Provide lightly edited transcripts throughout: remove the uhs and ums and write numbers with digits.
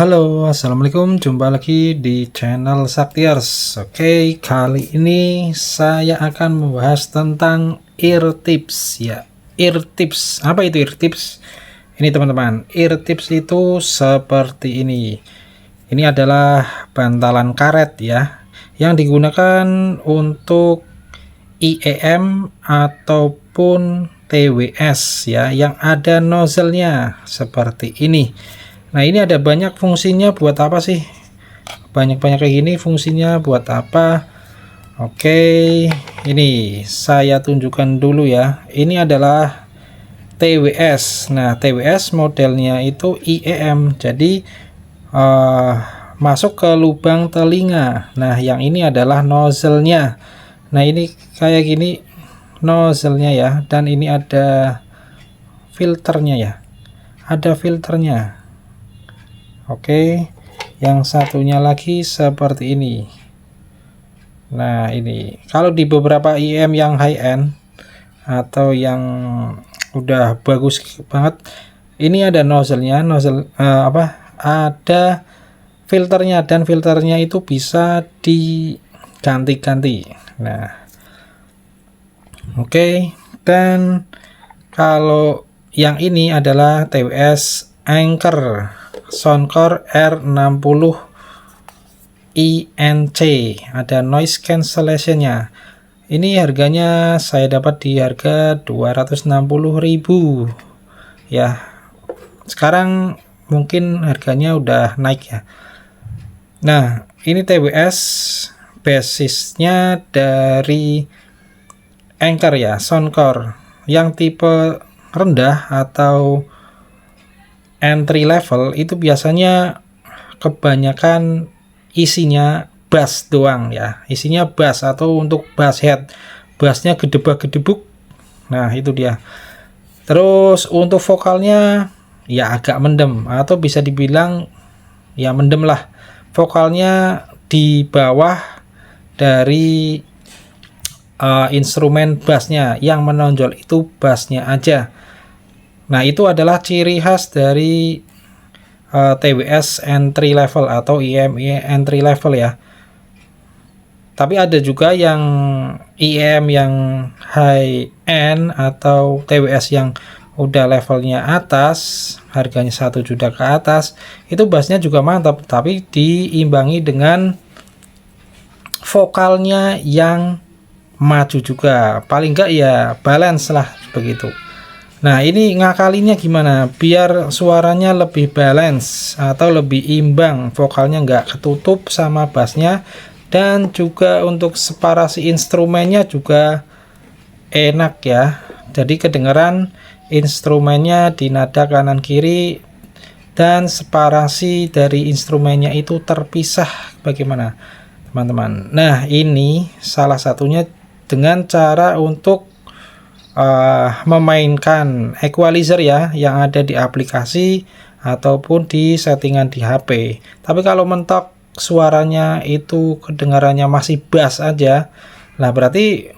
Halo, assalamualaikum. Jumpa lagi di channel Saktiers. Oke, kali ini saya akan membahas tentang ear tips ya. Ear tips, apa itu ear tips? Ini teman-teman, ear tips itu seperti ini. Ini adalah bantalan karet ya, yang digunakan untuk IEM ataupun TWS ya, yang ada nozzle-nya seperti ini. Nah, ini ada banyak fungsinya. Buat apa sih banyak-banyak kayak gini? Fungsinya buat apa? Oke, ini saya tunjukkan dulu ya. Ini adalah TWS. Nah, TWS modelnya itu IEM, jadi masuk ke lubang telinga. Nah, yang ini adalah nozzle-nya. Nah, ini kayak gini nozzle-nya ya, dan ini ada filternya ya, ada filternya. Oke, yang satunya lagi seperti ini. Nah, ini kalau di beberapa IM yang high end atau yang udah bagus banget, ini ada nozzle-nya, ada filternya, dan filternya itu bisa diganti-ganti. Nah, oke, dan kalau yang ini adalah TWS Anchor Soundcore R60 INC, ada noise cancellationnya. Ini harganya saya dapat di harga 260.000 ya. Sekarang mungkin harganya udah naik ya. Nah, ini TWS basisnya dari Anchor ya, Soundcore yang tipe rendah atau entry level itu biasanya kebanyakan isinya bass doang ya, isinya bass atau untuk bass head, bassnya gedebak-gedebuk. Nah, itu dia. Terus untuk vokalnya ya agak mendem, atau bisa dibilang ya mendem lah. Vokalnya di bawah dari instrumen bassnya, yang menonjol itu bassnya aja. Nah, itu adalah ciri khas dari TWS entry level atau IEM entry level ya. Tapi ada juga yang IEM yang high end atau TWS yang udah levelnya atas, harganya 1 juta ke atas, itu bassnya juga mantap, tapi diimbangi dengan vokalnya yang maju juga. Paling enggak ya balance lah begitu. Nah, ini ngakalinya gimana biar suaranya lebih balance atau lebih imbang, vokalnya nggak ketutup sama bassnya, dan juga untuk separasi instrumennya juga enak ya. Jadi kedengeran instrumennya di nada kanan kiri, dan separasi dari instrumennya itu terpisah. Bagaimana teman-teman? Nah, ini salah satunya dengan cara untuk memainkan equalizer ya, yang ada di aplikasi ataupun di settingan di HP. Tapi kalau mentok suaranya itu kedengarannya masih bass aja, nah berarti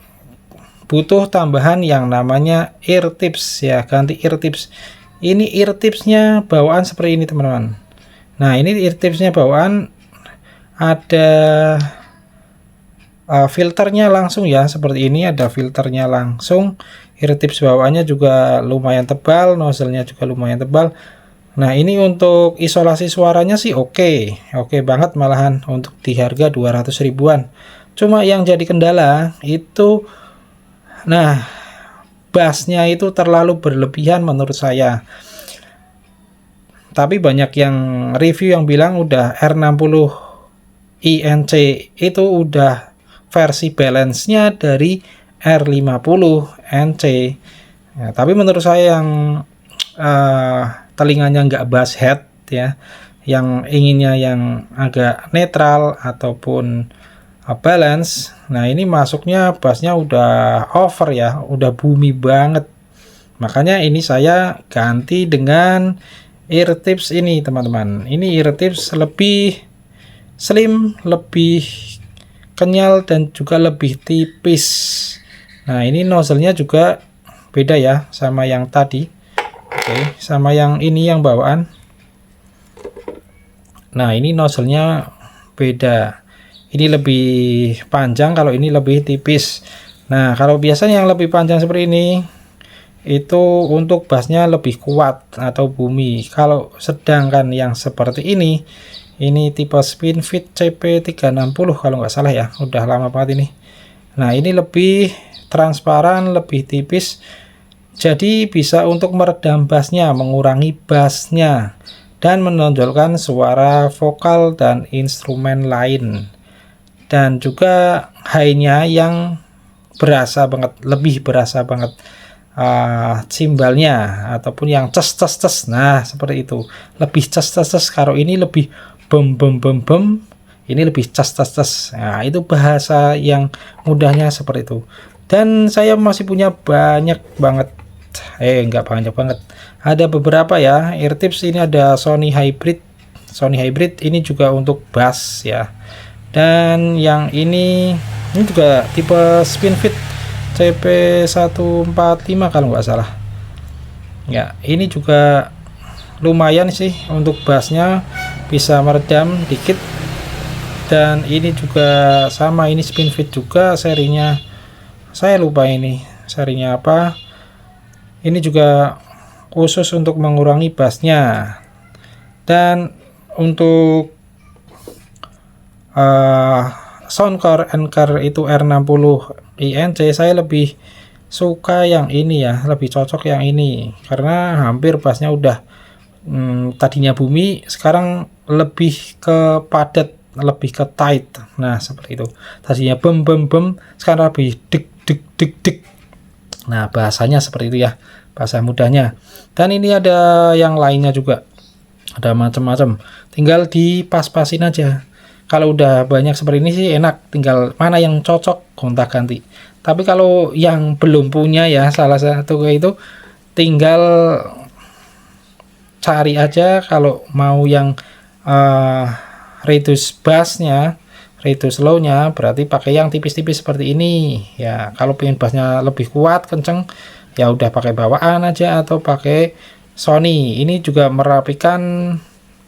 butuh tambahan yang namanya ear tips ya, ganti ear tips. Ini ear tipsnya bawaan seperti ini teman-teman. Nah, ini ear tipsnya bawaan ada filternya langsung ya, seperti ini, ada filternya langsung. Ear tips bawaannya juga lumayan tebal, nozzle-nya juga lumayan tebal. Nah, ini untuk isolasi suaranya sih oke banget, malahan untuk di harga 200 ribuan. Cuma yang jadi kendala itu, nah, bassnya itu terlalu berlebihan menurut saya. Tapi banyak yang review yang bilang udah R60 INC itu udah versi balance-nya dari R50 NC ya. Tapi menurut saya yang telinganya nggak bass head ya, yang inginnya yang agak netral ataupun balance, nah ini masuknya bassnya udah over ya, udah bumi banget. Makanya ini saya ganti dengan ear tips ini teman-teman. Ini ear tips lebih slim, lebih kenyal, dan juga lebih tipis. Nah, ini nozzle-nya juga beda ya sama yang tadi. Oke, sama yang ini yang bawaan. Nah, ini nozzle-nya beda. Ini lebih panjang, kalau ini lebih tipis. Nah, kalau biasanya yang lebih panjang seperti ini itu untuk bassnya lebih kuat atau bumi. Kalau sedangkan yang seperti ini tipe Spinfit CP360 kalau nggak salah ya, udah lama banget ini. Nah, ini lebih transparan, lebih tipis, jadi bisa untuk meredam bassnya, mengurangi bassnya, dan menonjolkan suara vokal dan instrumen lain. Dan juga high-nya yang berasa banget, lebih berasa banget cimbalnya, ataupun yang ces ces ces. Nah, seperti itu, lebih ces ces ces. Kalau ini lebih bem bem bem bem, ini lebih ces ces ces. Nah, itu bahasa yang mudahnya seperti itu. Dan saya masih punya banyak banget, enggak banyak banget, ada beberapa ya ear tips. Ini ada Sony Hybrid ini juga untuk bass ya. Dan yang ini juga tipe Spinfit CP145 kalau nggak salah ya. Ini juga lumayan sih untuk bassnya, bisa meredam dikit. Dan ini juga sama, ini Spinfit juga, serinya saya lupa ini serinya apa. Ini juga khusus untuk mengurangi bassnya. Dan untuk Soundcore Anchor itu R60 INC, saya lebih suka yang ini ya, lebih cocok yang ini karena hampir bassnya udah tadinya bumi, sekarang lebih ke padat, lebih ke tight. Nah, seperti itu. Tadinya bem bem bem, sekarang lebih dik dik dik dik. Nah, bahasanya seperti itu ya, bahasa mudahnya. Dan ini ada yang lainnya juga, ada macam-macam, tinggal dipas-pasin aja. Kalau udah banyak seperti ini sih enak, tinggal mana yang cocok gonta-ganti. Tapi kalau yang belum punya ya, salah satu kayak itu, tinggal cari aja. Kalau mau yang reduce bassnya, reduce low-nya, berarti pakai yang tipis-tipis seperti ini ya. Kalau pengen bassnya lebih kuat, kenceng, ya udah pakai bawaan aja atau pakai Sony. Ini juga merapikan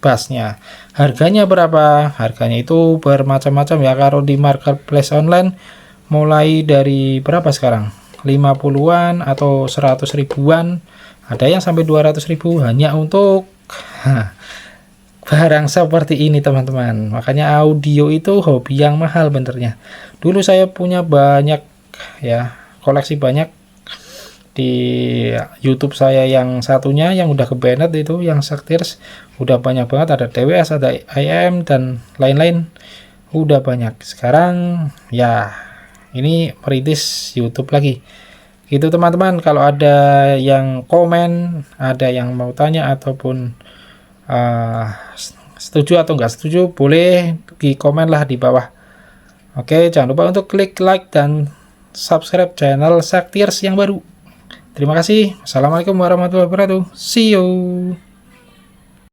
bassnya. Harganya berapa? Harganya itu bermacam-macam ya. Kalau di marketplace online mulai dari berapa sekarang? 50-an atau 100 ribuan, ada yang sampai 200 ribu hanya untuk barang seperti ini teman-teman. Makanya audio itu hobi yang mahal benernya. Dulu saya punya banyak ya, koleksi banyak di YouTube saya. Yang satunya yang udah ke banned itu, yang Saktirs, udah banyak banget, ada TWS, ada IM dan lain-lain, udah banyak. Sekarang ya ini merintis YouTube lagi gitu teman-teman. Kalau ada yang komen, ada yang mau tanya ataupun setuju atau enggak setuju, boleh di komen lah di bawah. Oke, jangan lupa untuk klik like dan subscribe channel Saktirs yang baru. Terima kasih. Assalamualaikum warahmatullahi wabarakatuh. See you.